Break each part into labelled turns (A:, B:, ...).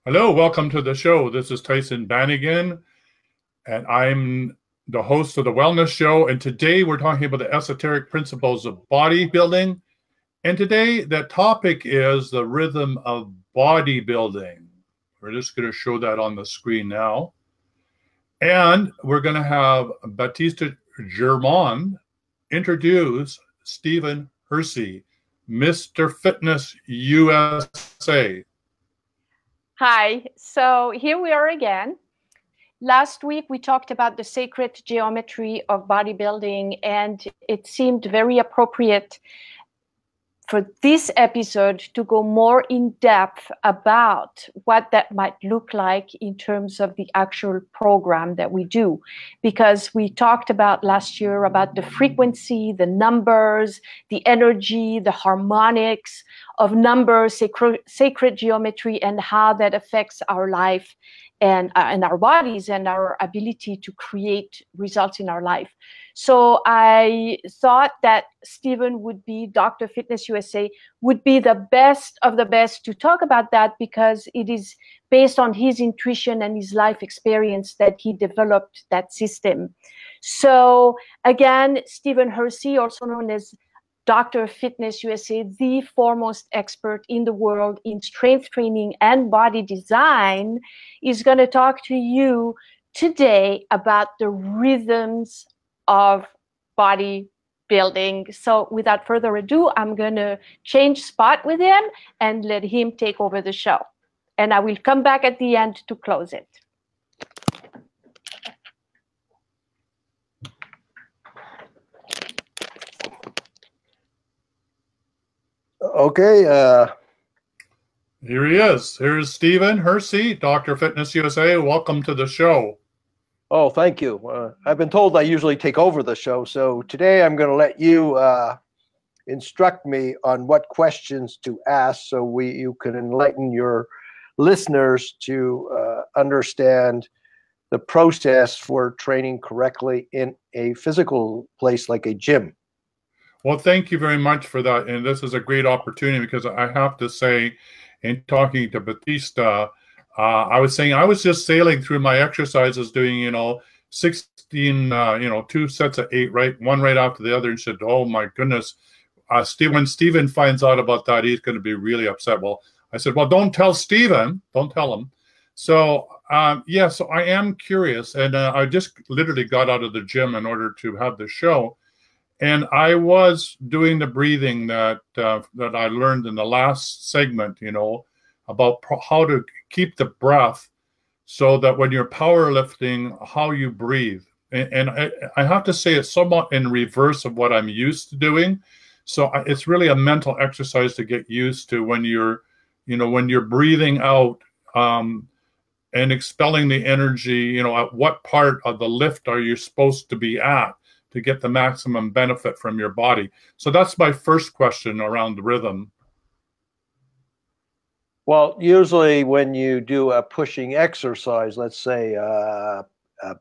A: Hello, welcome to the show. This is Tyson Bannigan, and I'm the host of the Wellness Show. And today we're talking about the esoteric principles of bodybuilding. And today the topic is the rhythm of bodybuilding. We're just going to show that on the screen now. And we're going to have Baptiste Germain introduce Stephen Hersey, Mr. Fitness USA.
B: Hi, so here we are again. Last week we talked about the sacred geometry of bodybuilding, and it seemed very appropriate for this episode to go more in depth about what that might look like in terms of the actual program that we do. Because we talked about last year about the frequency, the numbers, the energy, the harmonics of numbers, sacred geometry, and how that affects our life and our bodies and our ability to create results in our life. So I thought that Stephen would be, Dr. Fitness USA, would be the best of the best to talk about that, because it is based on his intuition and his life experience that he developed that system. So again, Stephen Hersey, also known as Dr. Fitness USA, the foremost expert in the world in strength training and body design, is going to talk to you today about the rhythms of bodybuilding. So without further ado, I'm going to change spot with him and let him take over the show. And I will come back at the end to close it.
C: Okay.
A: Here he is. Here's Stephen Hersey, Dr. Fitness USA. Welcome to the show.
C: Oh, thank you. I've been told I usually take over the show, so today I'm going to let you instruct me on what questions to ask so you can enlighten your listeners to understand the process for training correctly in a physical place like a gym.
A: Well, thank you very much for that. And this is a great opportunity, because I have to say, in talking to Batista, I was saying I was just sailing through my exercises, doing, 16, 2 sets of 8, right? One right after the other. And said, oh my goodness, when Stephen finds out about that, he's going to be really upset. Well, I said, well, don't tell Stephen, don't tell him. So, yeah, so I am curious. And I just literally got out of the gym in order to have the show. And I was doing the breathing that I learned in the last segment, about how to keep the breath so that when you're powerlifting, how you breathe. And I have to say it's somewhat in reverse of what I'm used to doing. So it's really a mental exercise to get used to when you're breathing out and expelling the energy, at what part of the lift are you supposed to be at to get the maximum benefit from your body. So that's my first question around the rhythm.
C: Well, usually when you do a pushing exercise, let's say a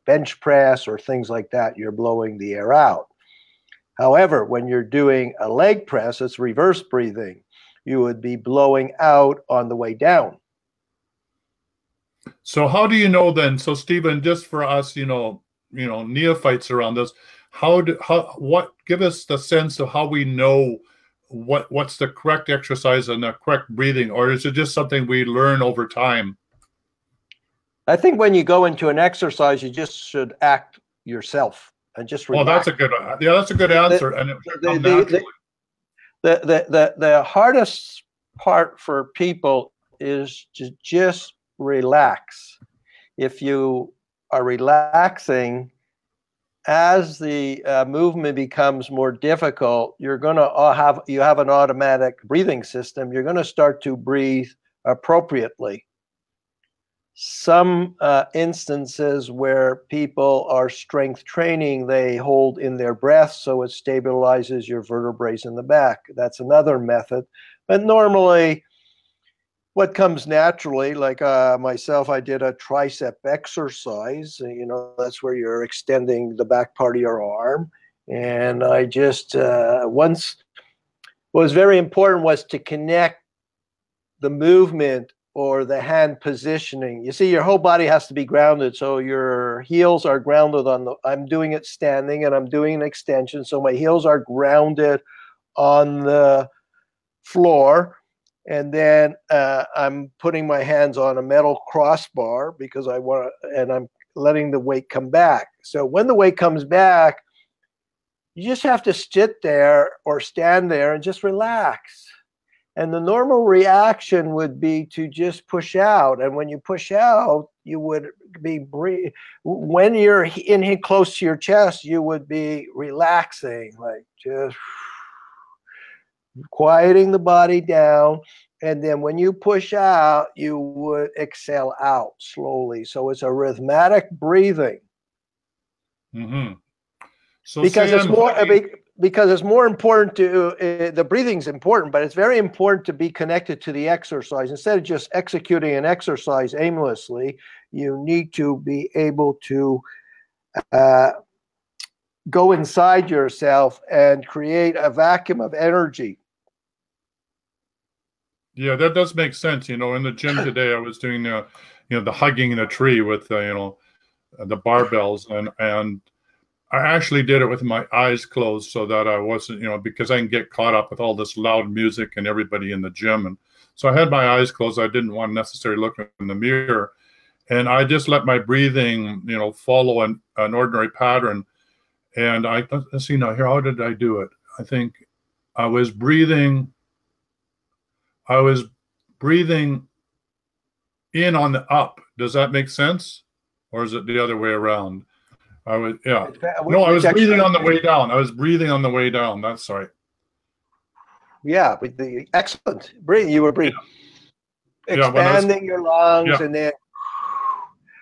C: bench press or things like that, you're blowing the air out. However, when you're doing a leg press, it's reverse breathing. You would be blowing out on the way down.
A: So how do you know then? So Stephen, just for us, neophytes around this, give us the sense of how we know what's the correct exercise and the correct breathing, or is it just something we learn over time?
C: I think when you go into an exercise, you just should act yourself and just relax.
A: Well, that's a good answer, and it should come naturally.
C: The hardest part for people is to just relax. If you are relaxing, as the movement becomes more difficult, you have an automatic breathing system. You're going to start to breathe appropriately. Some instances where people are strength training, they hold in their breath so it stabilizes your vertebrae in the back. That's another method. But normally, what comes naturally, like myself, I did a tricep exercise. That's where you're extending the back part of your arm. And I just, what was very important was to connect the movement or the hand positioning. You see, your whole body has to be grounded. So your heels are grounded on the, I'm doing it standing and I'm doing an extension. So my heels are grounded on the floor. And then I'm putting my hands on a metal crossbar because I want to, and I'm letting the weight come back. So when the weight comes back, you just have to sit there or stand there and just relax. And the normal reaction would be to just push out. And when you push out, you would be when you're in here close to your chest, you would be relaxing, like just quieting the body down. And then when you push out, you would exhale out slowly. So it's a rhythmic breathing.
A: Mm-hmm. So
C: because it's more important to the breathing's important, but it's very important to be connected to the exercise. Instead of just executing an exercise aimlessly, you need to be able to go inside yourself and create a vacuum of energy.
A: Yeah, that does make sense. You know, in the gym today, I was doing the hugging in a tree with the barbells, and I actually did it with my eyes closed so that I wasn't, because I can get caught up with all this loud music and everybody in the gym. And so I had my eyes closed. I didn't want to necessarily look in the mirror. And I just let my breathing, follow an ordinary pattern. And let's see now here, how did I do it? I think I was breathing in on the up. Does that make sense? Or is it the other way around? I was breathing on the way down. I was breathing on the way down. That's right.
C: Yeah, with the excellent breathing. You were breathing, expanding your lungs, and then.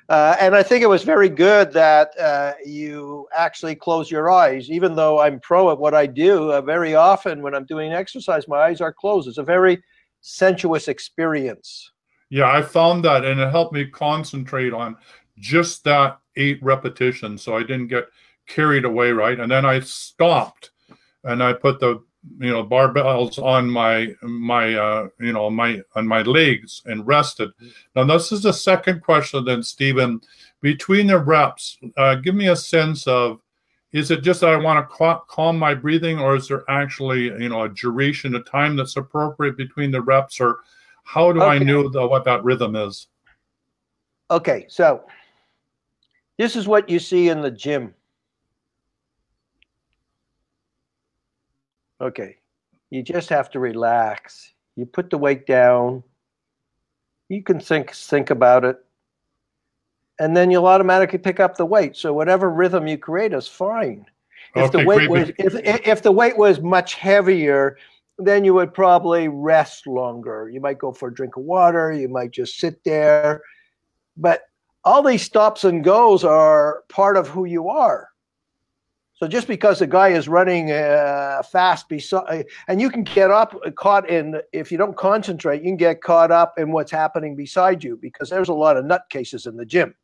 C: And I think it was very good that you actually close your eyes. Even though I'm pro at what I do, very often when I'm doing exercise, my eyes are closed. It's a very sensuous experience.
A: Yeah, I found that, and it helped me concentrate on just that 8 repetitions, so I didn't get carried away, right? And then I stopped, and I put the barbells on my legs and rested. Now this is the second question then, Stephen. Between the reps, give me a sense of, is it just that I want to calm my breathing, or is there actually a duration of time that's appropriate between the reps, or how do I know what that rhythm is?
C: Okay, so this is what you see in the gym. Okay, you just have to relax. You put the weight down. You can think about it, and then you'll automatically pick up the weight. So whatever rhythm you create is fine. If the weight was much heavier, then you would probably rest longer. You might go for a drink of water. You might just sit there, but all these stops and goes are part of who you are. So just because a guy is running fast beside, and you can get caught in, if you don't concentrate, you can get caught up in what's happening beside you, because there's a lot of nutcases in the gym.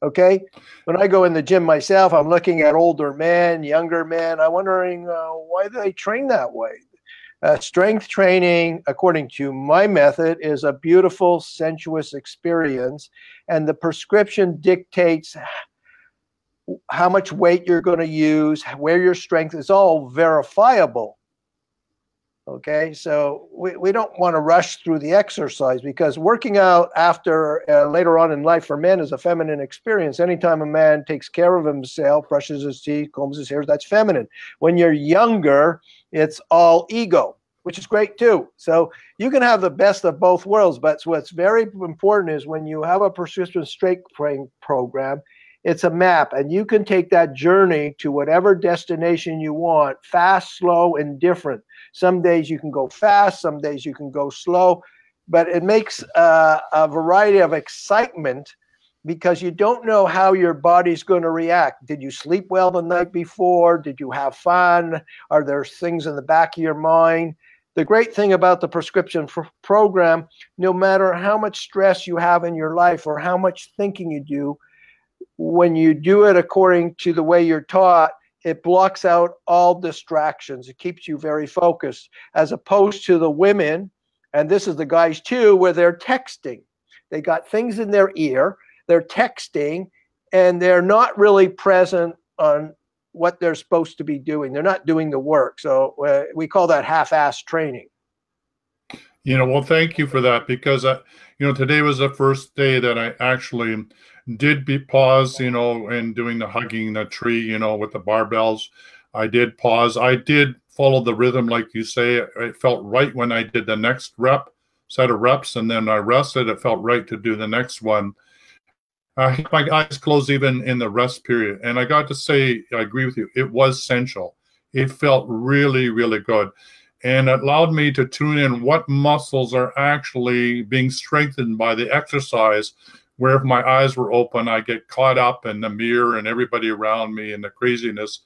C: Okay? When I go in the gym myself, I'm looking at older men, younger men. I'm wondering why do they train that way? Strength training, according to my method, is a beautiful, sensuous experience, and the prescription dictates how much weight you're going to use, where your strength is, all verifiable. Okay, so we don't want to rush through the exercise, because working out after later on in life for men is a feminine experience. Anytime a man takes care of himself, brushes his teeth, combs his hair, that's feminine. When you're younger, it's all ego, which is great too. So you can have the best of both worlds, but what's very important is when you have a persistent strength training program, it's a map, and you can take that journey to whatever destination you want, fast, slow, and different. Some days you can go fast, some days you can go slow, but it makes a variety of excitement, because you don't know how your body's going to react. Did you sleep well the night before? Did you have fun? Are there things in the back of your mind? The great thing about the prescription program, no matter how much stress you have in your life or how much thinking you do, when you do it according to the way you're taught, it blocks out all distractions. It keeps you very focused, as opposed to the women, and this is the guys too, where they're texting. They got things in their ear, they're texting, and they're not really present on what they're supposed to be doing. They're not doing the work. So we call that half-assed training.
A: Well, thank you for that, because, today was the first day that I actually did pause, and doing the hugging the tree, with the barbells. I did pause. I did follow the rhythm, like you say. It felt right when I did the next set of reps, and then I rested. It felt right to do the next one. I had my eyes closed even in the rest period. And I got to say, I agree with you, it was essential. It felt really, really good. And it allowed me to tune in what muscles are actually being strengthened by the exercise, where if my eyes were open, I get caught up in the mirror and everybody around me and the craziness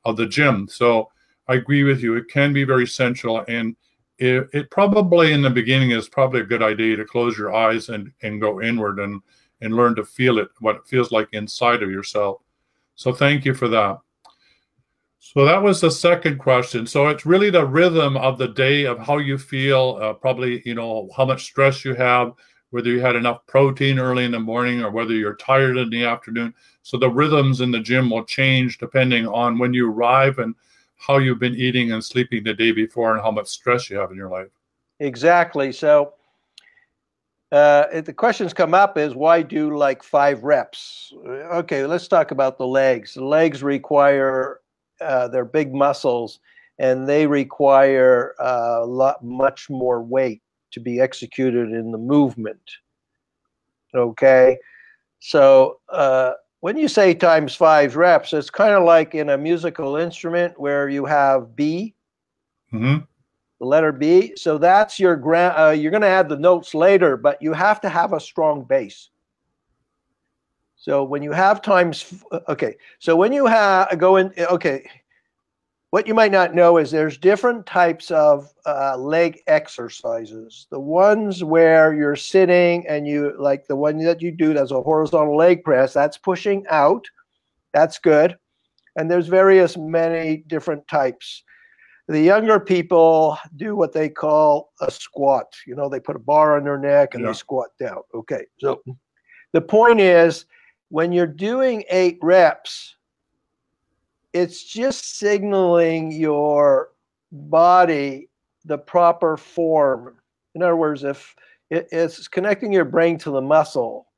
A: of the gym. So I agree with you. It can be very essential. And it probably in the beginning is probably a good idea to close your eyes and go inward and learn to feel it, what it feels like inside of yourself. So thank you for that. So that was the second question. So it's really the rhythm of the day, of how you feel, probably, how much stress you have, whether you had enough protein early in the morning or whether you're tired in the afternoon. So the rhythms in the gym will change depending on when you arrive and how you've been eating and sleeping the day before and how much stress you have in your life.
C: Exactly. So the questions come up is, why do like 5 reps? Okay, let's talk about the legs. The legs require, they're big muscles, and they require much more weight to be executed in the movement. Okay, so when you say times 5 reps, it's kind of like in a musical instrument where you have B.
A: Mm-hmm.
C: The letter B. So that's your you're going to add the notes later, but you have to have a strong base. So when you have okay. So when you go in, okay, what you might not know is there's different types of leg exercises. The ones where you're sitting and you, like the one that you do, that's a horizontal leg press, that's pushing out. That's good. And there's many different types. The younger people do what they call a squat. They put a bar on their neck and they squat down. Okay, so the point is, when you're doing 8 reps, it's just signaling your body the proper form. In other words, if it's connecting your brain to the muscle.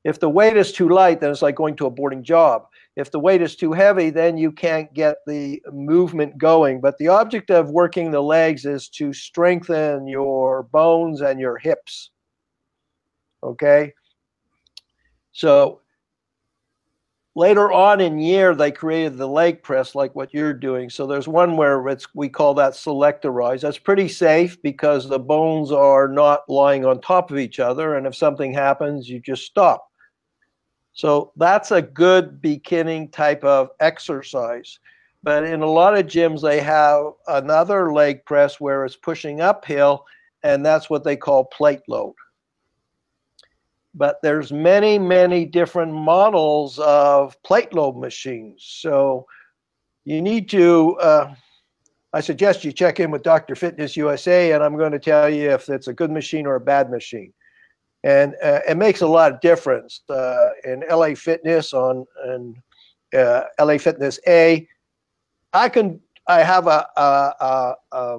C: If the weight is too light, then it's like going to a boarding job. If the weight is too heavy, then you can't get the movement going. But the object of working the legs is to strengthen your bones and your hips. Okay? So later on in year, they created the leg press like what you're doing. So there's one where we call that selectorized. That's pretty safe because the bones are not lying on top of each other. And if something happens, you just stop. So that's a good beginning type of exercise. But in a lot of gyms, they have another leg press where it's pushing uphill, and that's what they call plate load. But there's many, many different models of plate load machines. So you need to, I suggest you check in with Dr. Fitness USA, and I'm going to tell you if it's a good machine or a bad machine. And it makes a lot of difference. In LA Fitness and LA Fitness A, I have a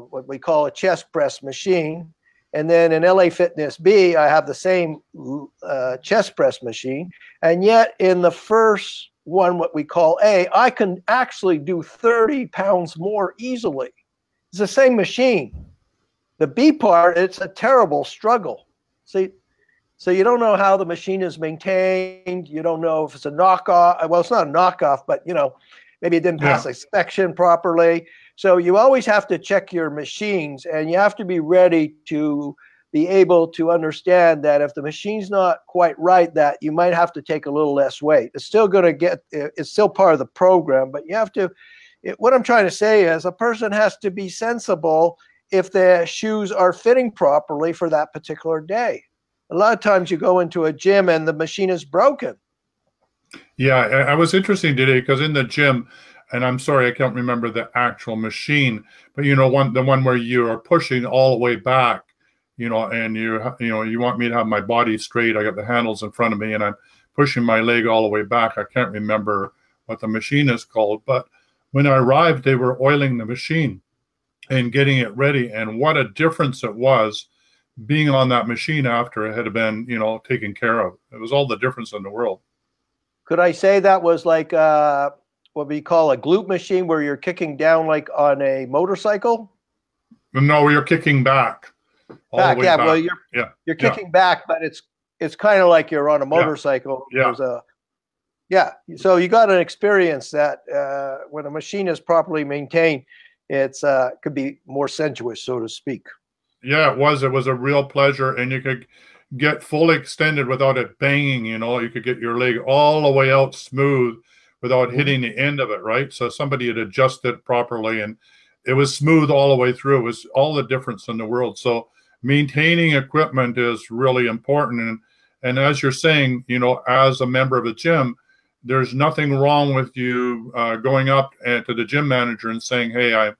C: what we call a chest press machine. And then in LA Fitness B, I have the same chest press machine. And yet in the first one, what we call A, I can actually do 30 pounds more easily. It's the same machine. The B part, it's a terrible struggle. See, so you don't know how the machine is maintained. You don't know if it's a knockoff. Well, it's not a knockoff, but maybe it didn't pass inspection properly. So you always have to check your machines, and you have to be ready to be able to understand that if the machine's not quite right, that you might have to take a little less weight. It's still going to it's still part of the program, but you have to, what I'm trying to say is a person has to be sensible if their shoes are fitting properly for that particular day. A lot of times you go into a gym and the machine is broken.
A: Yeah, I was interested today because in the gym, and I'm sorry, I can't remember the actual machine, but the one where you are pushing all the way back, and you want me to have my body straight. I got the handles in front of me and I'm pushing my leg all the way back. I can't remember what the machine is called, but when I arrived, they were oiling the machine and getting it ready. And what a difference it was being on that machine after it had been, taken care of. It was all the difference in the world.
C: Could I say that was like what we call a glute machine, where you're kicking down like on a motorcycle?
A: No, you're kicking back.
C: Back. Well, you're kicking back, but it's kind of like you're on a motorcycle. So you got an experience that when a machine is properly maintained, it's could be more sensuous, so to speak.
A: Yeah, it was. It was a real pleasure, and you could get fully extended without it banging. You could get your leg all the way out smooth without hitting the end of it, right? So somebody had adjusted properly, and it was smooth all the way through. It was all the difference in the world. So maintaining equipment is really important. And as you're saying, as a member of a gym, there's nothing wrong with you going up to the gym manager and saying, hey,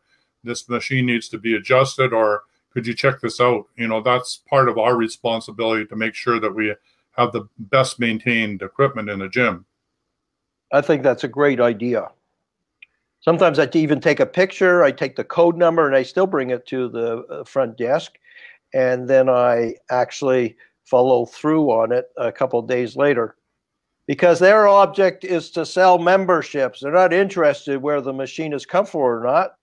A: this machine needs to be adjusted, or could you check this out? That's part of our responsibility to make sure that we have the best maintained equipment in the gym.
C: I think that's a great idea. Sometimes I even take a picture, I take the code number, and I still bring it to the front desk. And then I actually follow through on it a couple of days later, because their object is to sell memberships. They're not interested where the machine is comfortable or not.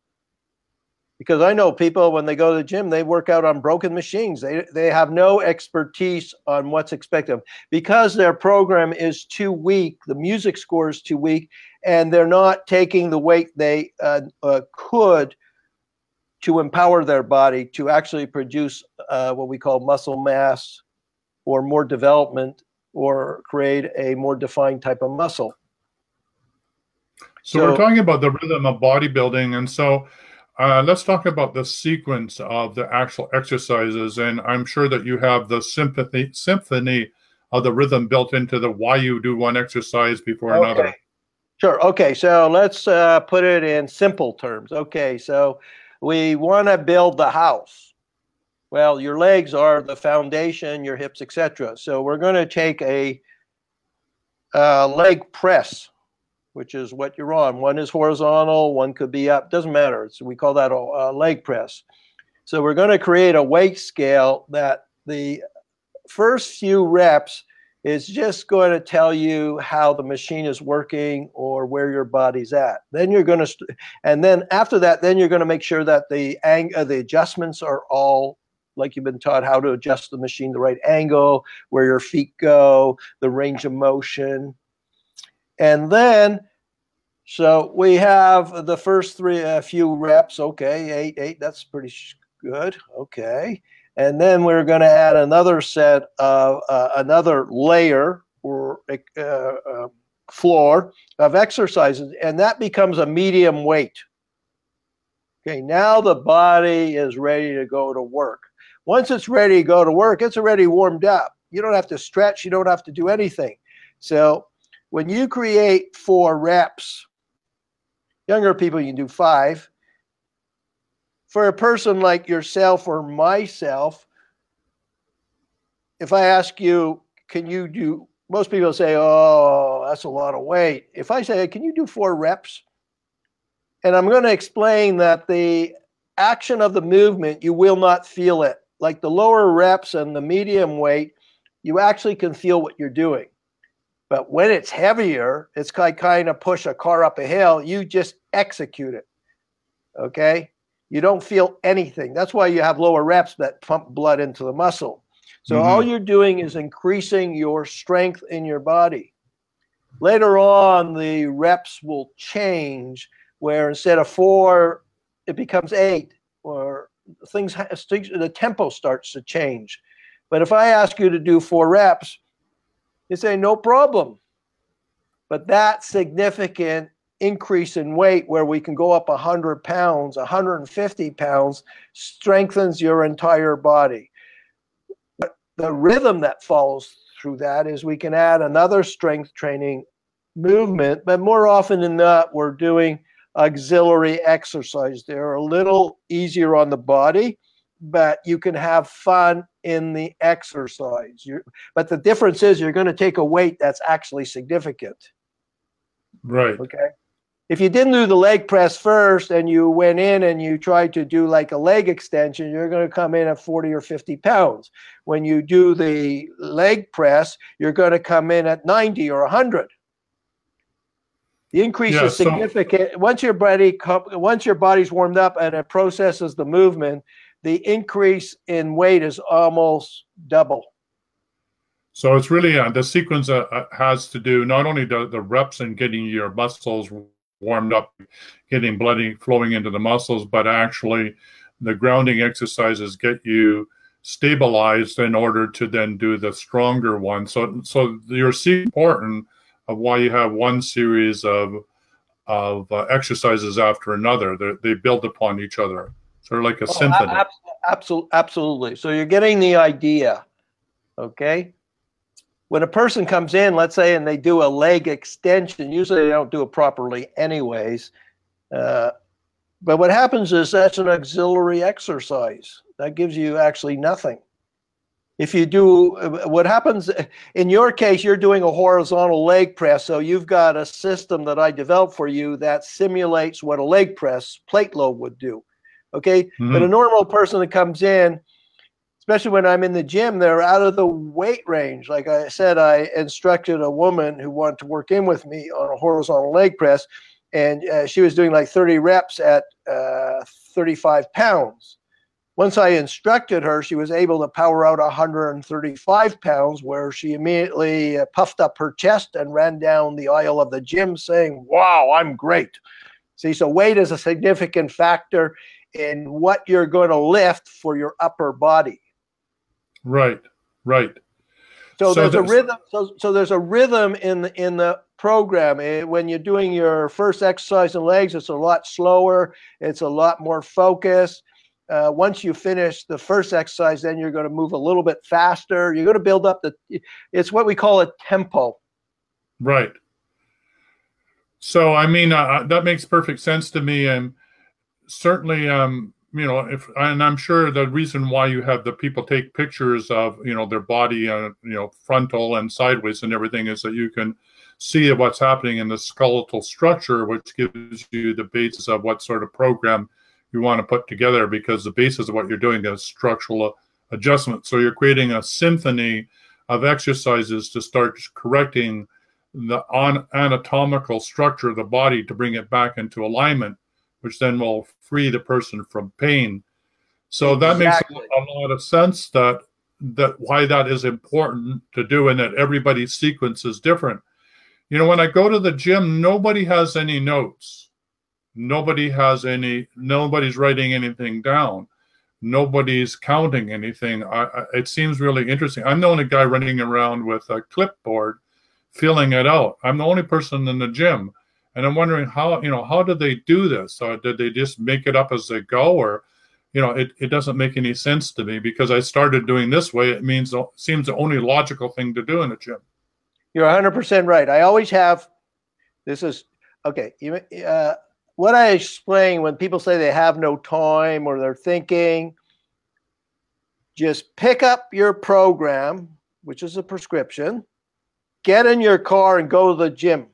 C: Because I know people, when they go to the gym, they work out on broken machines. They have no expertise on what's expected. Because their program is too weak, the music score is too weak, and they're not taking the weight they could to empower their body to actually produce what we call muscle mass or more development or create a more defined type of muscle.
A: So we're talking about the rhythm of bodybuilding. And so let's talk about the sequence of the actual exercises. And I'm sure that you have the symphony of the rhythm built into the why you do one exercise before another.
C: Sure. Okay. So let's put it in simple terms. Okay. So we want to build the house. Well, your legs are the foundation, your hips, etc. So we're going to take a leg press, which is what you're on. One is horizontal, one could be up. Doesn't matter. We call that a leg press. So we're going to create a weight scale that the first few reps is just going to tell you how the machine is working or where your body's at. Then you're going to, and then after that, then you're going to make sure that the adjustments are all like you've been taught, how to adjust the machine, the right angle, where your feet go, the range of motion. And then, so we have the first few reps. Okay, eight, that's pretty good. Okay. And then we're going to add another set of another layer or floor of exercises, and that becomes a medium weight. Okay, now the body is ready to go to work. Once it's ready to go to work, it's already warmed up. You don't have to stretch. You don't have to do anything. So when you create 4 reps, younger people, you can do 5. For a person like yourself or myself, if I ask you, can you do, most people say, oh, that's a lot of weight. If I say, can you do 4 reps? And I'm going to explain that the action of the movement, you will not feel it. Like the lower reps and the medium weight, you actually can feel what you're doing. But when it's heavier, it's like kind of push a car up a hill. You just execute it. Okay? You don't feel anything. That's why you have lower reps that pump blood into the muscle. So all you're doing is increasing your strength in your body. Later on, the reps will change, where instead of 4, it becomes 8, or the tempo starts to change. But if I ask you to do 4 reps, you say, no problem. But that significant increase in weight, where we can go up 100 pounds, 150 pounds, strengthens your entire body. But the rhythm that follows through that is we can add another strength training movement, but more often than not, we're doing auxiliary exercise. They're a little easier on the body, but you can have fun in the exercise. But the difference is you're going to take a weight that's actually significant.
A: Right.
C: Okay. If you didn't do the leg press first and you went in and you tried to do like a leg extension, you're going to come in at 40 or 50 pounds. When you do the leg press, you're going to come in at 90 or 100. The increase is significant. Once your body's warmed up and it processes the movement, the increase in weight is almost double.
A: So it's really the sequence has to do not only the reps and getting your muscles warmed up, getting blood flowing into the muscles, but actually the grounding exercises get you stabilized in order to then do the stronger one. So you're seeing important of why you have one series of exercises after another. They build upon each other, sort of like a symphony.
C: Absolutely. So you're getting the idea, okay? When a person comes in, let's say, and they do a leg extension, usually they don't do it properly anyways. But what happens is that's an auxiliary exercise. That gives you actually nothing. If you do, what happens, in your case, you're doing a horizontal leg press, so you've got a system that I developed for you that simulates what a leg press plate load would do, okay? Mm-hmm. But a normal person that comes in, especially when I'm in the gym, they're out of the weight range. Like I said, I instructed a woman who wanted to work in with me on a horizontal leg press, and she was doing like 30 reps at 35 pounds. Once I instructed her, she was able to power out 135 pounds, where she immediately puffed up her chest and ran down the aisle of the gym saying, "Wow, I'm great." See, so weight is a significant factor in what you're going to lift for your upper body.
A: Right.
C: So there's a rhythm. So there's a rhythm in the program. When you're doing your first exercise in legs, it's a lot slower. It's a lot more focused. Once you finish the first exercise, then you're going to move a little bit faster. You're going to build up it's what we call a tempo.
A: Right. So, I mean, that makes perfect sense to me. And certainly, and I'm sure the reason why you have the people take pictures of, their body, frontal and sideways and everything is that you can see what's happening in the skeletal structure, which gives you the basis of what sort of program you want to put together, because the basis of what you're doing is structural adjustment. So you're creating a symphony of exercises to start correcting the anatomical structure of the body to bring it back into alignment, which then will free the person from pain. So that makes a lot of sense that why that is important to do, and that everybody's sequence is different. When I go to the gym, nobody has any notes. Nobody's writing anything down. Nobody's counting anything. It seems really interesting. I'm the only guy running around with a clipboard filling it out. I'm the only person in the gym. And I'm wondering how do they do this? Did they just make it up as they go? Or, it doesn't make any sense to me, because I started doing this way. It seems the only logical thing to do in a gym.
C: You're 100% right. I always have, what I explain when people say they have no time or they're thinking, just pick up your program, which is a prescription, get in your car and go to the gym.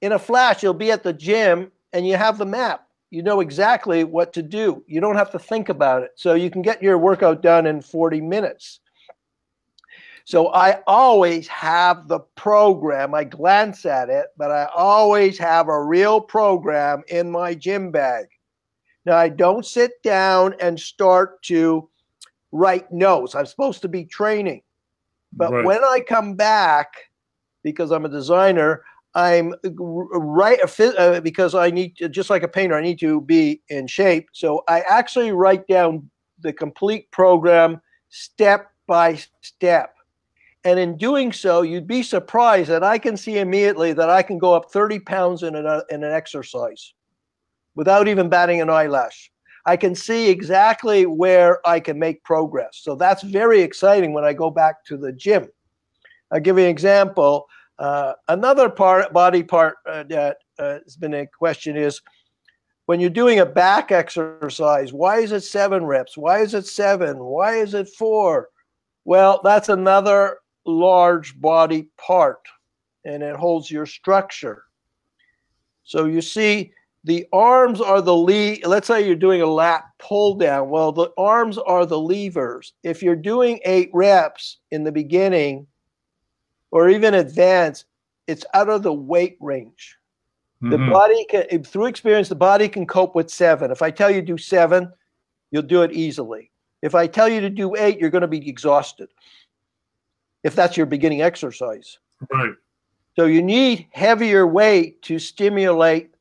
C: In a flash, you'll be at the gym and you have the map. You know exactly what to do. You don't have to think about it. So you can get your workout done in 40 minutes. So I always have the program. I glance at it, but I always have a real program in my gym bag. Now, I don't sit down and start to write notes. I'm supposed to be training. But when I come back, because I'm a designer, I'm because I need to, just like a painter, I need to be in shape. So I actually write down the complete program step by step. And in doing so, you'd be surprised that I can see immediately that I can go up 30 pounds in an exercise without even batting an eyelash. I can see exactly where I can make progress. So that's very exciting when I go back to the gym. I'll give you an example. Another body part that has been a question is, when you're doing a back exercise, why is it 7 reps? Why is it 7? Why is it 4? Well, that's another large body part, and it holds your structure. So you see, the arms are the lead. Let's say you're doing a lat pull down. Well, the arms are the levers. If you're doing 8 reps in the beginning or even advanced, it's out of the weight range. The body can, through experience, the body can cope with 7. If I tell you do 7, you'll do it easily. If I tell you to do 8, you're going to be exhausted. If that's your beginning exercise.
A: Right.
C: So you need heavier weight to stimulate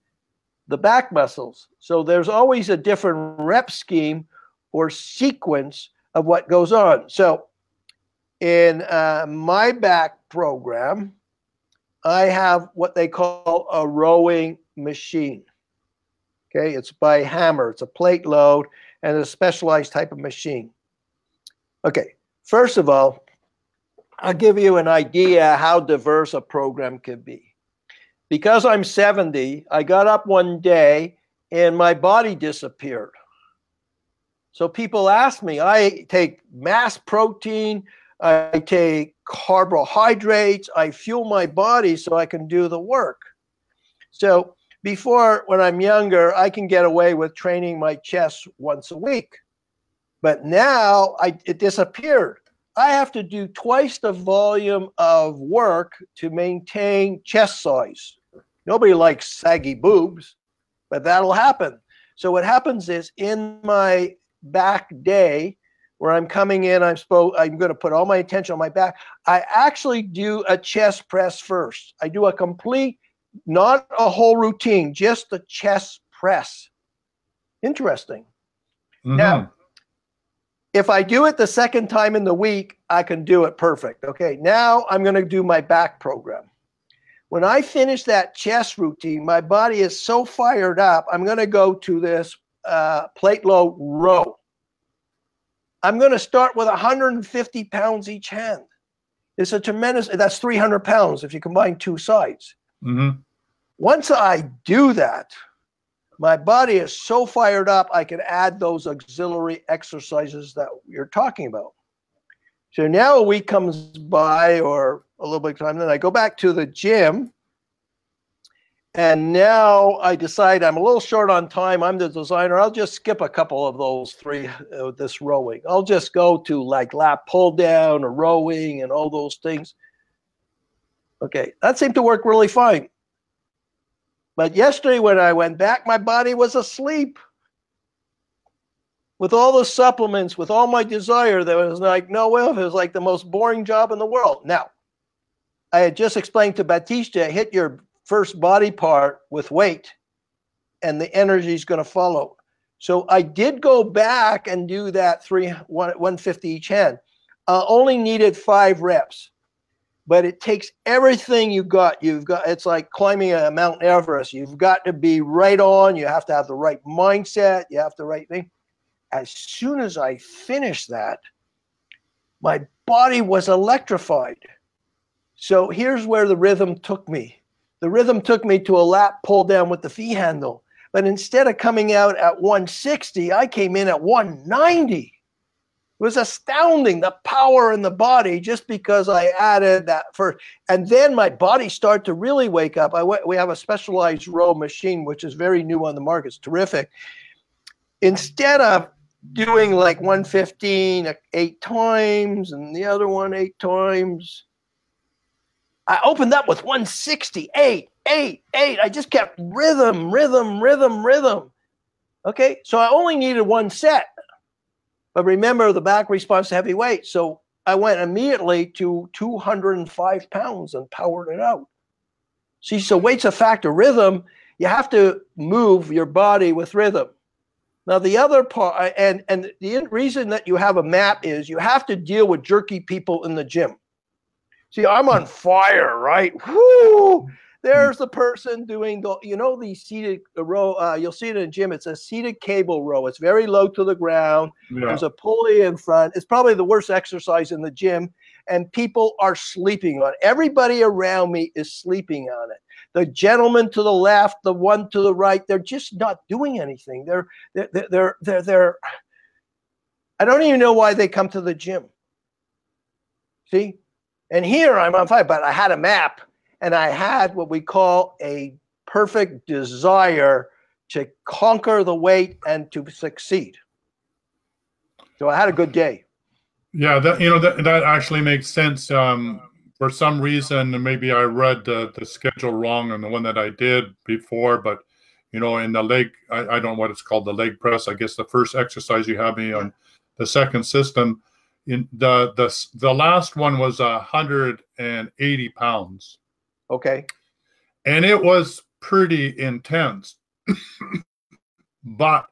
C: the back muscles. So there's always a different rep scheme or sequence of what goes on. So in my back program, I have what they call a rowing machine. Okay, it's by hammer. It's a plate load and a specialized type of machine. Okay, first of all, I'll give you an idea how diverse a program could be. Because I'm 70, I got up one day and my body disappeared. So people ask me, I take mass protein, I take carbohydrates, I fuel my body so I can do the work. So before, when I'm younger, I can get away with training my chest once a week. But now it disappeared. I have to do twice the volume of work to maintain chest size. Nobody likes saggy boobs, but that'll happen. So what happens is in my back day, where I'm coming in, I'm going to put all my attention on my back. I actually do a chest press first. I do a complete, not a whole routine, just the chest press. Interesting. Now, if I do it the second time in the week, I can do it perfect. Okay, now I'm going to do my back program. When I finish that chest routine, my body is so fired up, I'm going to go to this plate load row. I'm going to start with 150 pounds each hand. It's a tremendous, that's 300 pounds if you combine 2 sides. Once I do that, my body is so fired up, I can add those auxiliary exercises that you're talking about. So now a week comes by or a little bit of time, then I go back to the gym. And now I decide I'm a little short on time. I'm the designer. I'll just skip a couple of those 3, this rowing. I'll just go to like lat pull down or rowing and all those things. Okay, that seemed to work really fine. But yesterday when I went back, my body was asleep. With all the supplements, with all my desire, there was like no way. It was like the most boring job in the world. Now, I had just explained to Batista, hit your first body part with weight and the energy is going to follow. So I did go back and do that 150 each hand. Only needed 5 reps, but it takes everything you got. It's like climbing a Mount Everest. You've got to be right on. You have to have the right mindset. You have the right thing. As soon as I finished that, my body was electrified. So here's where the rhythm took me. The rhythm took me to a lat pull down with the V handle. But instead of coming out at 160, I came in at 190. It was astounding, the power in the body, just because I added that first. And then my body started to really wake up. We have a specialized row machine, which is very new on the market. It's terrific. Instead of doing like 115 8 times and the other one 8 times, I opened up with 160, 8, 8, 8. I just kept rhythm. Okay, so I only needed 1 set. But remember, the back responds to heavy weight. So I went immediately to 205 pounds and powered it out. See, so weight's a factor. Rhythm, you have to move your body with rhythm. Now, the other part, and the reason that you have a map is you have to deal with jerky people in the gym. See, I'm on fire, right? Whoo! There's the person doing the, the seated row. You'll see it in the gym. It's a seated cable row. It's very low to the ground. Yeah. There's a pulley in front. It's probably the worst exercise in the gym, and people are sleeping on it. Everybody around me is sleeping on it. The gentleman to the left, the one to the right, they're just not doing anything. They're I don't even know why they come to the gym. See? And here I'm on fire, but I had a map and I had what we call a perfect desire to conquer the weight and to succeed. So I had a good day.
A: Yeah, that actually makes sense. For some reason, maybe I read the schedule wrong on the one that I did before, but in the leg, I don't know what it's called, the leg press. I guess the first exercise you have me on the second system. In the last one was 180 pounds.
C: Okay.
A: And it was pretty intense. But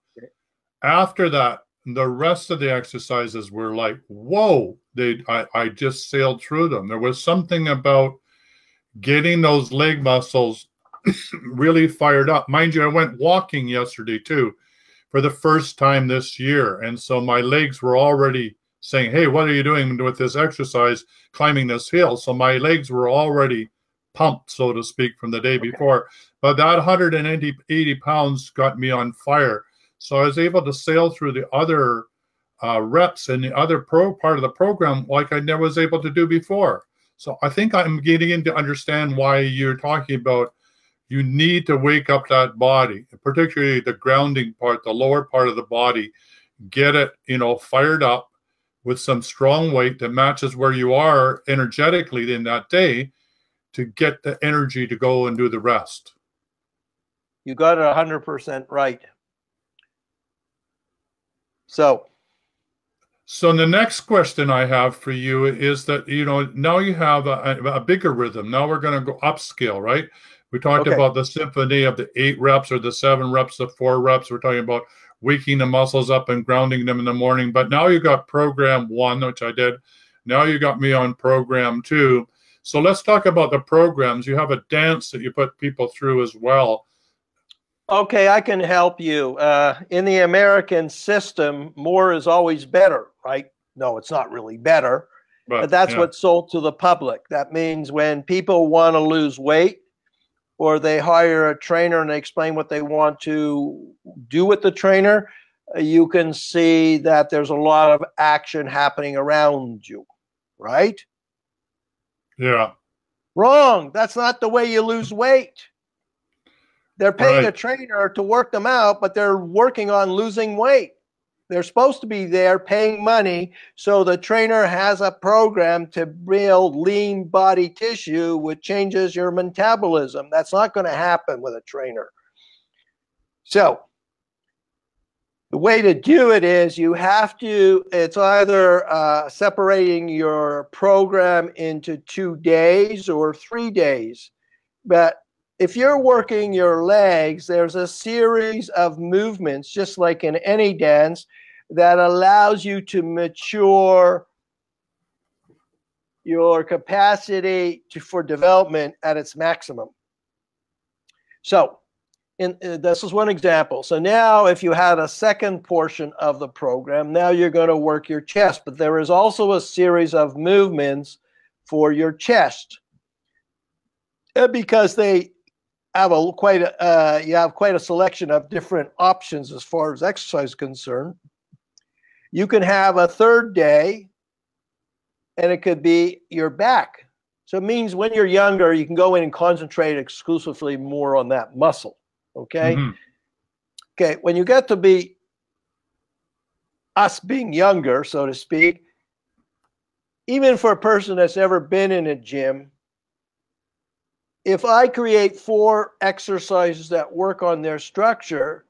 A: after that, the rest of the exercises were like, whoa, I just sailed through them. There was something about getting those leg muscles really fired up. Mind you, I went walking yesterday too for the first time this year. And so my legs were already saying, hey, what are you doing with this exercise, climbing this hill? So my legs were already pumped, so to speak, from the day before. But that 180 pounds got me on fire. So I was able to sail through the other reps and the other part of the program like I never was able to do before. So I think I'm getting to understand why you're talking about you need to wake up that body, particularly the grounding part, the lower part of the body, get it, fired up with some strong weight that matches where you are energetically in that day to get the energy to go and do the rest.
C: You got it 100% right. So
A: the next question I have for you is that, now you have a bigger rhythm. Now we're going to go upscale, right? We talked about the symphony of the 8 reps or the 7 reps, the 4 reps. We're talking about waking the muscles up and grounding them in the morning. But now you got program 1, which I did. Now you got me on program 2. So let's talk about the programs. You have a dance that you put people through as well.
C: Okay, I can help you. In the American system, more is always better, right? No, it's not really better, but that's what's sold to the public. That means when people want to lose weight or they hire a trainer and they explain what they want to do with the trainer, you can see that there's a lot of action happening around you, right?
A: Yeah.
C: Wrong. That's not the way you lose weight. They're paying a trainer to work them out, but they're working on losing weight. They're supposed to be there paying money, so the trainer has a program to build lean body tissue, which changes your metabolism. That's not going to happen with a trainer. So the way to do it is you have to, it's either separating your program into 2 days or 3 days. But if you're working your legs, there's a series of movements, just like in any dance, that allows you to mature your capacity for development at its maximum. So this is one example. So now if you had a second portion of the program, now you're going to work your chest. But there is also a series of movements for your chest. Because they have quite a selection of different options as far as exercise is concerned. You can have a third day, and it could be your back. So it means when you're younger, you can go in and concentrate exclusively more on that muscle. Okay? Mm-hmm. Okay, when you get to be us being younger, so to speak, even for a person that's ever been in a gym, if I create 4 exercises that work on their structure,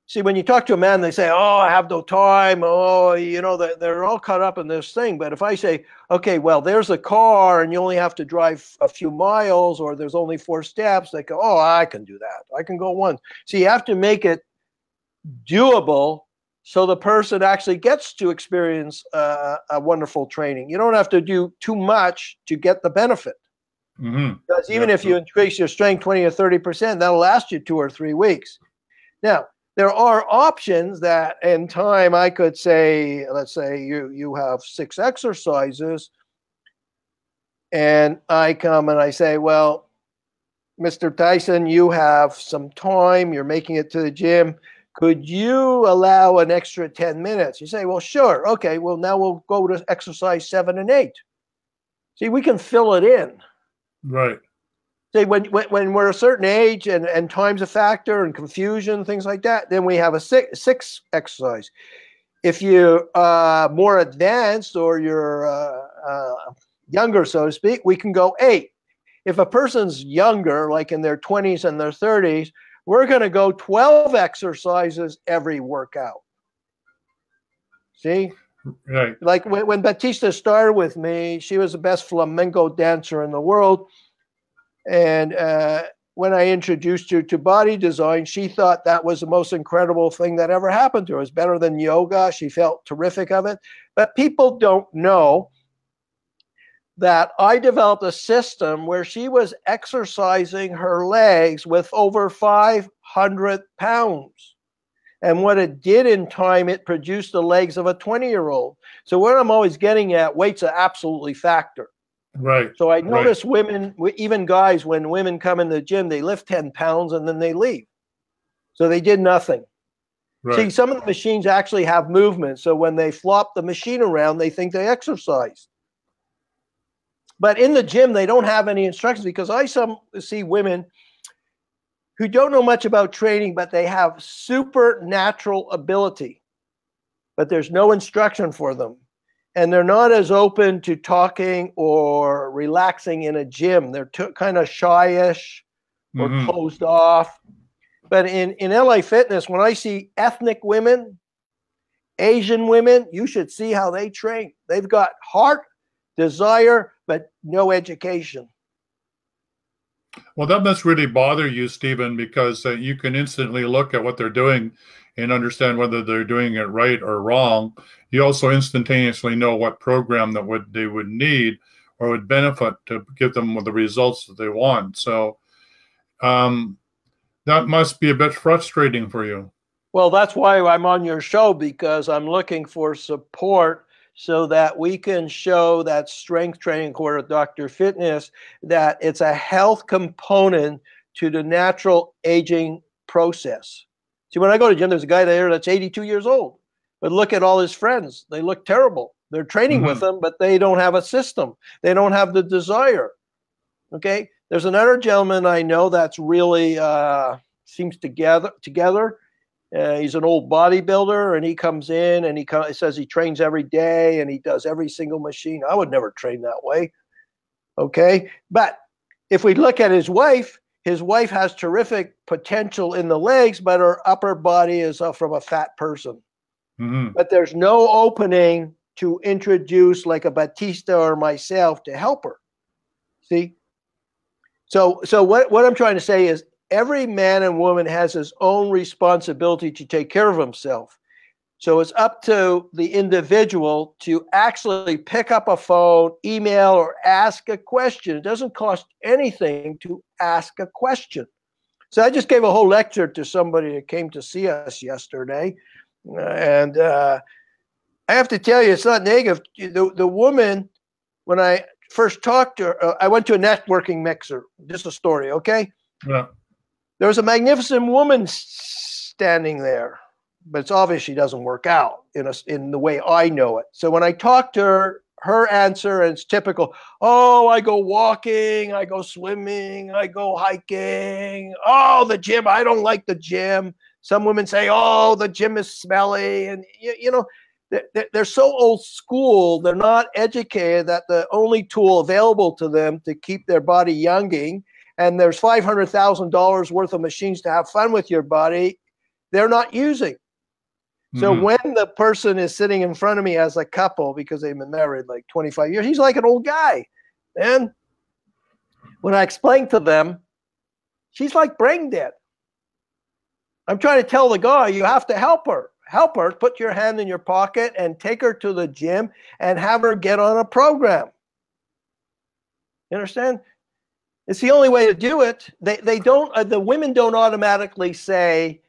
C: see, when you talk to a man, they say, oh, I have no time. Oh, they're all caught up in this thing. But if I say, okay, well, there's a car and you only have to drive a few miles, or there's only 4 steps, they go, oh, I can do that. I can go once. So you have to make it doable so the person actually gets to experience a wonderful training. You don't have to do too much to get the benefit. Mm-hmm. Because even if you increase your strength 20 or 30%, that'll last you 2 or 3 weeks. Now, there are options that in time I could say, let's say you have 6 exercises, and I come and I say, well, Mr. Tyson, you have some time, you're making it to the gym. Could you allow an extra 10 minutes? You say, well, sure. Okay, well, now we'll go to exercise 7 and 8. See, we can fill it in.
A: Right.
C: See, when we're a certain age and time's a factor and confusion, things like that, then we have a six exercise. If you're more advanced or you're younger, so to speak, we can go 8. If a person's younger, like in their 20s and their 30s, we're going to go 12 exercises every workout. See?
A: Right.
C: Like when Batista started with me, she was the best flamenco dancer in the world. And when I introduced her to body design, she thought that was the most incredible thing that ever happened to her. It was better than yoga. She felt terrific of it. But people don't know that I developed a system where she was exercising her legs with over 500 pounds. And what it did in time, it produced the legs of a 20-year-old. So what I'm always getting at, weight's an absolutely factor.
A: Right.
C: So I notice women, even guys, when women come in the gym, they lift 10 pounds and then they leave. So they did nothing. Right. See, some of the machines actually have movement. So when they flop the machine around, they think they exercised. But in the gym, they don't have any instructions, because I see women who don't know much about training, but they have supernatural ability, but there's no instruction for them. And they're not as open to talking or relaxing in a gym. They're kind of shyish or closed off. But in LA Fitness, when I see ethnic women, Asian women, you should see how they train. They've got heart, desire, but no education.
A: Well, that must really bother you, Stephen, because you can instantly look at what they're doing and understand whether they're doing it right or wrong. You also instantaneously know what program they would need or would benefit to give them the results that they want. So that must be a bit frustrating for you.
C: Well, that's why I'm on your show, because I'm looking for support so that we can show that strength training core of Dr. Fitness, that it's a health component to the natural aging process. See, when I go to the gym, there's a guy there that's 82 years old. But look at all his friends. They look terrible. They're training with them, but they don't have a system. They don't have the desire. Okay? There's another gentleman I know that's really seems together. He's an old bodybuilder, and he comes in and he says he trains every day and he does every single machine. I would never train that way. Okay? But if we look at his wife has terrific potential in the legs, but her upper body is from a fat person. But there's no opening to introduce like a Batista or myself to help her. See? So what I'm trying to say is, every man and woman has his own responsibility to take care of himself. So it's up to the individual to actually pick up a phone, email, or ask a question. It doesn't cost anything to ask a question. So I just gave a whole lecture to somebody that came to see us yesterday. And I have to tell you, it's not negative. The woman, when I first talked to her, I went to a networking mixer. Just a story, okay?
A: Yeah.
C: There was a magnificent woman standing there, but it's obvious she doesn't work out in the way I know it. So when I talked to her answer, and it's typical, oh, I go walking, I go swimming, I go hiking. Oh, the gym, I don't like the gym. Some women say, oh, the gym is smelly. And, you know, they're so old school, they're not educated that the only tool available to them to keep their body younging, and there's $500,000 worth of machines to have fun with your body, they're not using. So when the person is sitting in front of me as a couple, because they've been married like 25 years, he's like an old guy. And when I explain to them, she's like brain dead. I'm trying to tell the guy, you have to help her. Help her, put your hand in your pocket and take her to the gym and have her get on a program. You understand? It's the only way to do it. They don't. The women don't automatically say,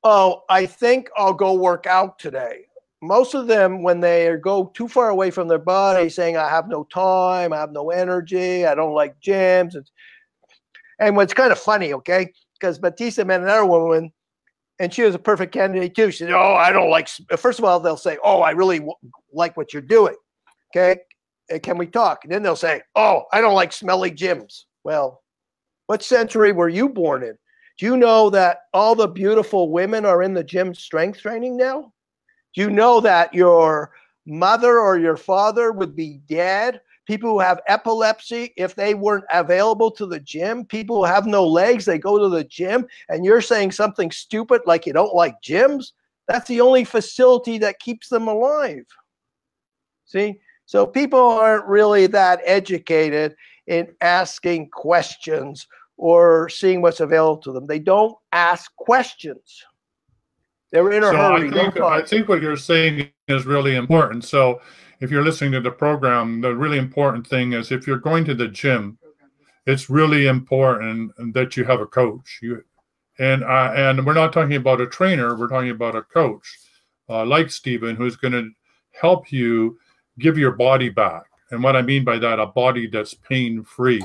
C: "Oh, I think I'll go work out today." Most of them, when they go too far away from their body, saying, "I have no time, I have no energy, I don't like gyms," And what's kind of funny, okay, because Batista met another woman, and she was a perfect candidate too. She said, "Oh, I don't like." First of all, they'll say, "Oh, I really like what you're doing." Okay, can we talk? And then they'll say, "Oh, I don't like smelly gyms." Well, what century were you born in? Do you know that all the beautiful women are in the gym strength training now? Do you know that your mother or your father would be dead? People who have epilepsy, if they weren't available to the gym, people who have no legs, they go to the gym, and you're saying something stupid like you don't like gyms? That's the only facility that keeps them alive. See? So people aren't really that educated in asking questions or seeing what's available to them. They don't ask questions. They're in a hurry.
A: I think what you're saying is really important. So if you're listening to the program, the really important thing is if you're going to the gym, it's really important that you have a coach. And we're not talking about a trainer. We're talking about a coach like Stephen, who's going to help you give your body back. And what I mean by that, a body that's pain-free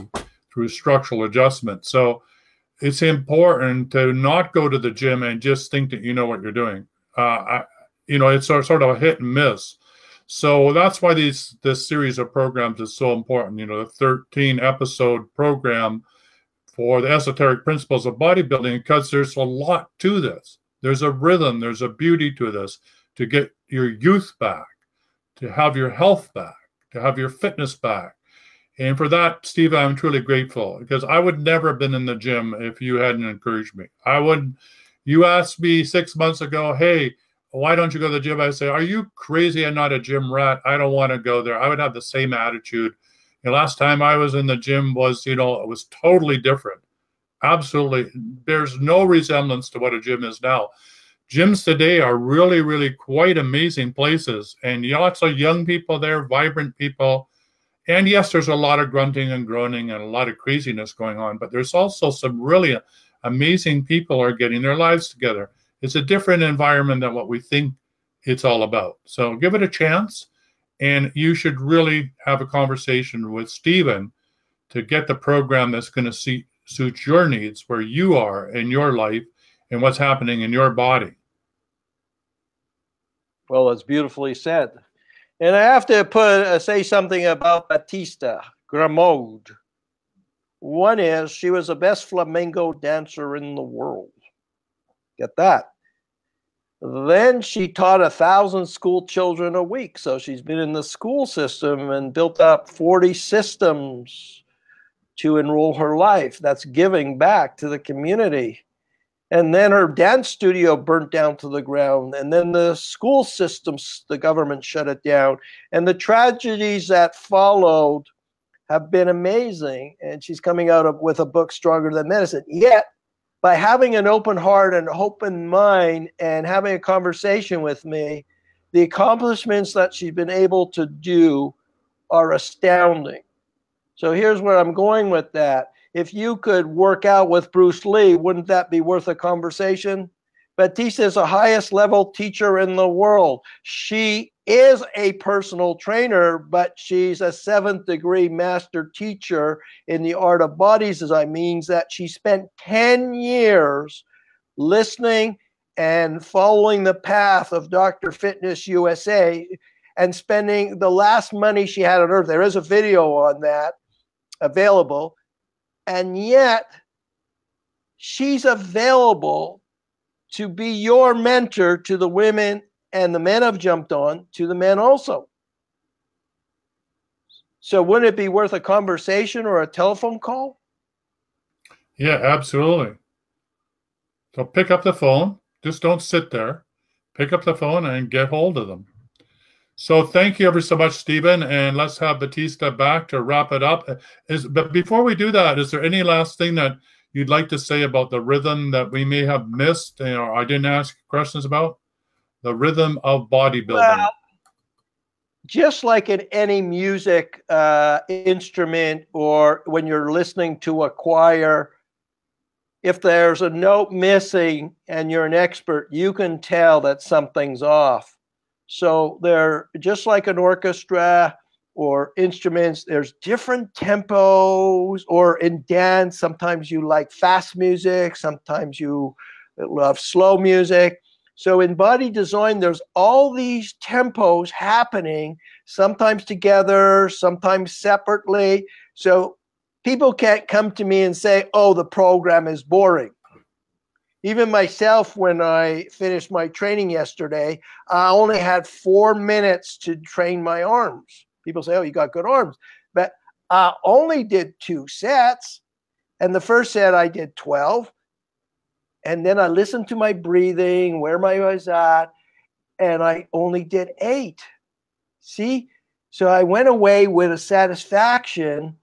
A: through structural adjustment. So it's important to not go to the gym and just think that you know what you're doing. It's sort of a hit and miss. So that's why this series of programs is so important. The 13-episode program for the esoteric principles of bodybuilding, because there's a lot to this. There's a rhythm, there's a beauty to this, to get your youth back, to have your health back, to have your fitness back. And for that, Steve, I'm truly grateful, because I would never have been in the gym if you hadn't encouraged me. You asked me 6 months ago, hey, why don't you go to the gym? I say, are you crazy? I'm not a gym rat. I don't want to go there. I would have the same attitude. The last time I was in the gym was, it was totally different. Absolutely. There's no resemblance to what a gym is now. Gyms today are really, really quite amazing places. And lots of young people there, vibrant people. And yes, there's a lot of grunting and groaning and a lot of craziness going on, but there's also some really amazing people are getting their lives together. It's a different environment than what we think it's all about. So give it a chance, and you should really have a conversation with Stephen to get the program that's going to suit your needs, where you are in your life and what's happening in your body.
C: Well, it's beautifully said. And I have to say something about Batista Grimaud. One is she was the best flamenco dancer in the world. Get that. Then she taught 1,000 school children a week. So she's been in the school system and built up 40 systems to enroll her life. That's giving back to the community. And then her dance studio burnt down to the ground. And then the school systems, the government shut it down. And the tragedies that followed have been amazing. And she's coming out with a book, Stronger Than Medicine. Yet, by having an open heart and open mind and having a conversation with me, the accomplishments that she's been able to do are astounding. So here's where I'm going with that. If you could work out with Bruce Lee, wouldn't that be worth a conversation? Batista is the highest level teacher in the world. She is a personal trainer, but she's a 7th degree master teacher in the art of body design. Means that she spent 10 years listening and following the path of Dr. Fitness USA and spending the last money she had on earth. There is a video on that available. And yet, she's available to be your mentor to the women, and the men have jumped on to the men also. So wouldn't it be worth a conversation or a telephone call?
A: Yeah, absolutely. So pick up the phone. Just don't sit there. Pick up the phone and get hold of them. So thank you ever so much, Stephen, and let's have Batista back to wrap it up. But before we do that, is there any last thing that you'd like to say about the rhythm that we may have missed, or I didn't ask questions about? The rhythm of bodybuilding. Well,
C: just like in any music instrument, or when you're listening to a choir, if there's a note missing and you're an expert, you can tell that something's off. So they're just like an orchestra. or instruments. There's different tempos, or in dance, sometimes you like fast music, sometimes you love slow music. So in body design, there's all these tempos happening, sometimes together, sometimes separately. So people can't come to me and say, oh, the program is boring. Even myself, when I finished my training yesterday, I only had 4 minutes to train my arms. People say, oh, you got good arms. But I only did 2 sets. And the first set I did 12. And then I listened to my breathing, where I was at, and I only did 8. See? So I went away with a satisfaction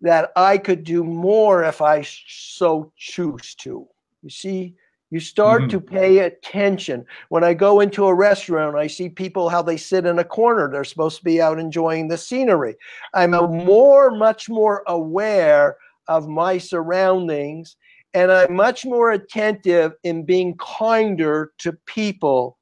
C: that I could do more if I so choose to. You see, you start to pay attention. When I go into a restaurant, I see people, how they sit in a corner. They're supposed to be out enjoying the scenery. I'm much more aware of my surroundings, and I'm much more attentive in being kinder to people.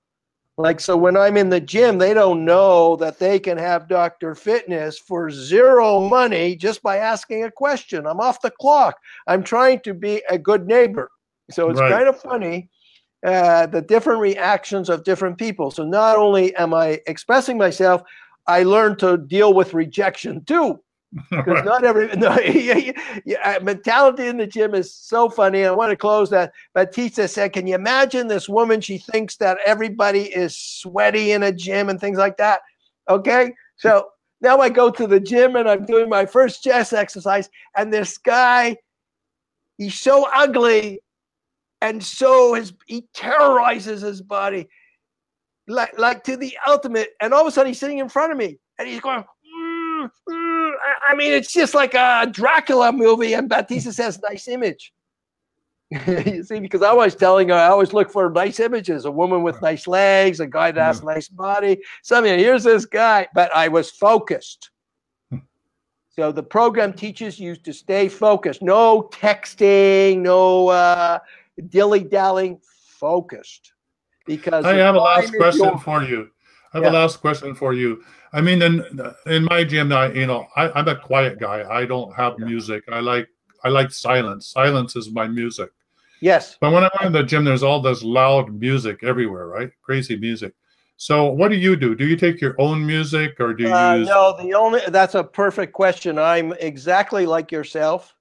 C: Like, so when I'm in the gym, they don't know that they can have Dr. Fitness for 0 money just by asking a question. I'm off the clock. I'm trying to be a good neighbor. So it's kind of funny, the different reactions of different people. So not only am I expressing myself, I learn to deal with rejection too. Because not every mentality in the gym is so funny. I want to close that. Batista said, can you imagine this woman? She thinks that everybody is sweaty in a gym and things like that. Okay. So now I go to the gym and I'm doing my first chest exercise. And this guy, he's so ugly. And so he terrorizes his body like to the ultimate. And all of a sudden he's sitting in front of me and he's going, I mean, it's just like a Dracula movie. And Batista says, nice image. You see, because I was telling her, I always look for nice images, a woman with nice legs, a guy that has a nice body. So, here's this guy, but I was focused. So the program teaches you to stay focused. No texting, no dilly-dallying, focused. Because
A: I have a last question for you. I have a last question for you. I mean, in my gym, I'm a quiet guy. I don't have music. I like silence. Silence is my music.
C: Yes.
A: But when I'm in the gym, there's all this loud music everywhere, right? Crazy music. So what do you do? Do you take your own music, or do you use?
C: No, that's a perfect question. I'm exactly like yourself,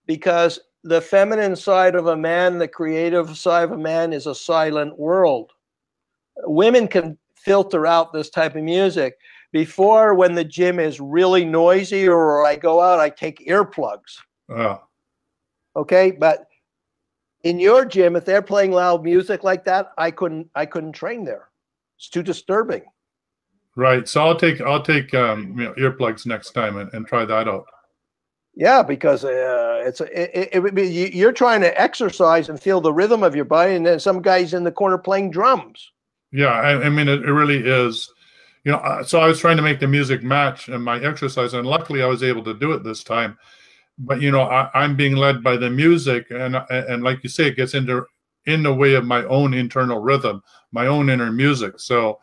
C: because the feminine side of a man, the creative side of a man, is a silent world. Women can filter out this type of music. Before, when the gym is really noisy or I go out, I take earplugs. Okay, but in your gym, if they're playing loud music like that, I couldn't train there. It's too disturbing.
A: Right. So I'll take earplugs next time and try that out.
C: Yeah, because you're trying to exercise and feel the rhythm of your body, and then some guy's in the corner playing drums. Yeah,
A: I mean, it really is. So I was trying to make the music match in my exercise, and luckily I was able to do it this time. But I'm being led by the music, and like you say, it gets in the way of my own internal rhythm, my own inner music. So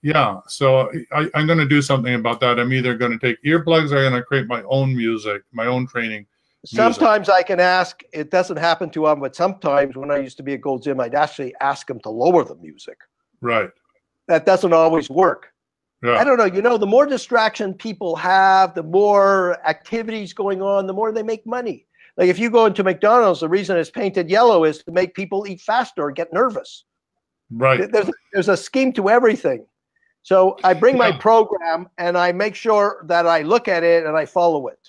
A: yeah, so I'm going to do something about that. I'm either going to take earplugs, or I'm going to create my own music, my own training.
C: Sometimes I can ask. It doesn't happen too often, but sometimes when I used to be at Gold's Gym, I'd actually ask them to lower the music.
A: Right.
C: That doesn't always work.
A: Yeah.
C: I don't know. The more distraction people have, the more activities going on, the more they make money. Like if you go into McDonald's, the reason it's painted yellow is to make people eat faster or get nervous.
A: Right.
C: There's a scheme to everything. So I bring my program and I make sure that I look at it and I follow it.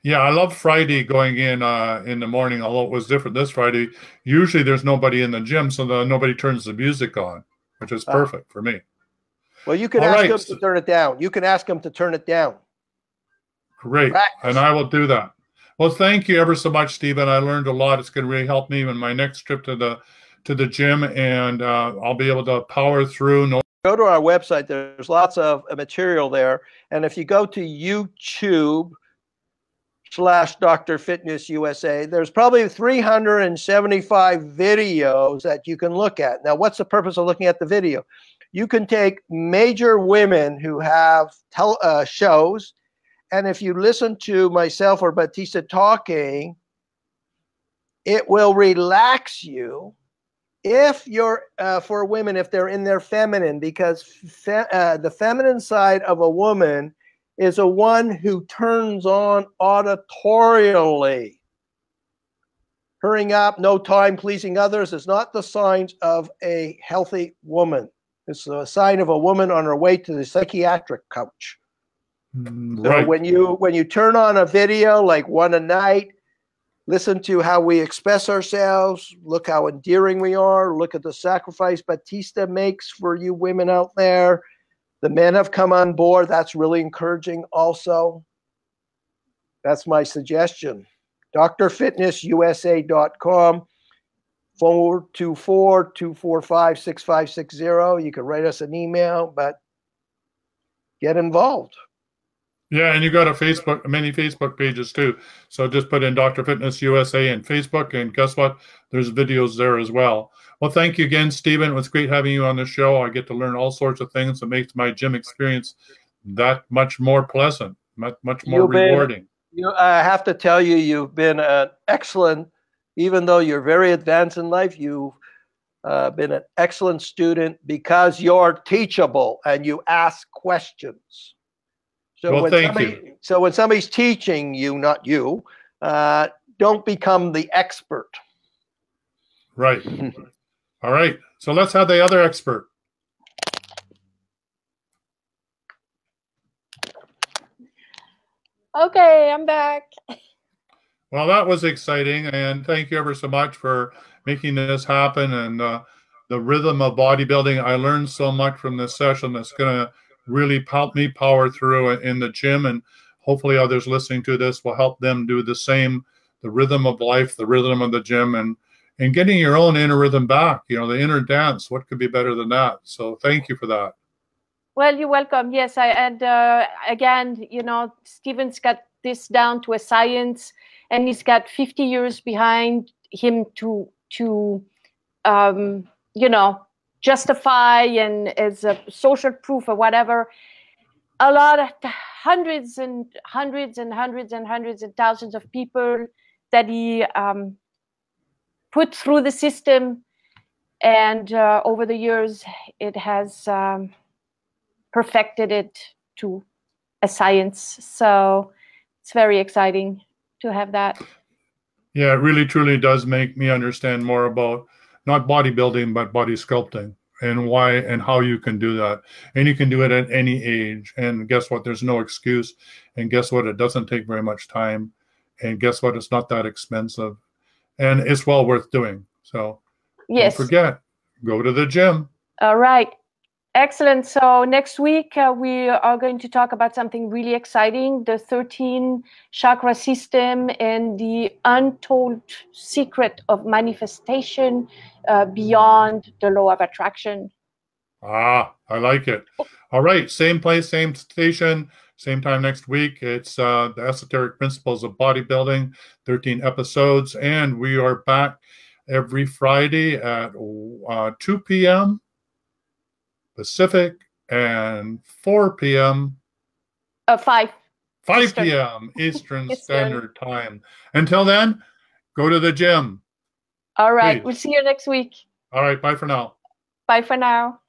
A: Yeah, I love Friday going in the morning, although it was different this Friday. Usually there's nobody in the gym, so nobody turns the music on, which is perfect for me.
C: Well, you can ask them to turn it down. You can ask them to turn it down.
A: Great. Practice. And I will do that. Well, thank you ever so much, Stephen. I learned a lot. It's going to really help me in my next trip to the gym, and I'll be able to power through.
C: Go to our website. There's lots of material there. And if you go to YouTube/Dr. Fitness USA, there's probably 375 videos that you can look at. Now, what's the purpose of looking at the video? You can take major women who have shows, and if you listen to myself or Batista talking, it will relax you. If you're for women, if they're in their feminine, because the feminine side of a woman is a one who turns on auditorially. Hurrying up, no time, pleasing others is not the signs of a healthy woman. It's a sign of a woman on her way to the psychiatric couch.
A: Right.
C: So when you turn on a video like one a night, listen to how we express ourselves, look how endearing we are, look at the sacrifice Batista makes for you women out there. The men have come on board. That's really encouraging also. That's my suggestion. drfitnessusa.com, 424-245-6560. You can write us an email, but get involved.
A: Yeah, and you got many Facebook pages too. So just put in Dr. Fitness USA and Facebook, and guess what? There's videos there as well. Well, thank you again, Stephen. It was great having you on the show. I get to learn all sorts of things that makes my gym experience that much more pleasant, much more rewarding.
C: I have to tell you, you've been an excellent, even though you're very advanced in life, you've been an excellent student because you're teachable and you ask questions. So
A: well, thank you.
C: So when somebody's teaching you, not you, don't become the expert.
A: Right. All right. So let's have the other expert.
B: Okay, I'm back.
A: Well, that was exciting, and thank you ever so much for making this happen. And the rhythm of bodybuilding, I learned so much from this session that's going to really help me power through in the gym, and hopefully others listening to this will help them do the same. The rhythm of life, the rhythm of the gym, and getting your own inner rhythm back. You know, the inner dance. What could be better than that? So thank you for that.
B: Well, you're welcome. Yes, again, you know, Stephen's got this down to a science, and he's got 50 years behind him to you know, justify and as a social proof or whatever. A lot of hundreds and hundreds and hundreds and hundreds and thousands of people that he put through the system, and over the years it has perfected it to a science. So it's very exciting to have that.
A: Yeah, it really truly does make me understand more about not bodybuilding, but body sculpting, and why and how you can do that. And you can do it at any age. And guess what? There's no excuse. And guess what? It doesn't take very much time. And guess what? It's not that expensive. And it's well worth doing. So
B: yes,
A: don't forget, go to the gym.
B: All right. Excellent. So next week, we are going to talk about something really exciting, the 13 chakra system and the untold secret of manifestation beyond the law of attraction.
A: Ah, I like it. All right. Same place, same station, same time next week. It's the Esoteric Principles of Bodybuilding, 13 episodes. And we are back every Friday at 2 p.m. Pacific and 4 p.m.
B: 5
A: p.m. Eastern Standard Time. Until then, go to the gym.
B: All right.
A: Please.
B: We'll see you next week.
A: All right. Bye for now.
B: Bye for now.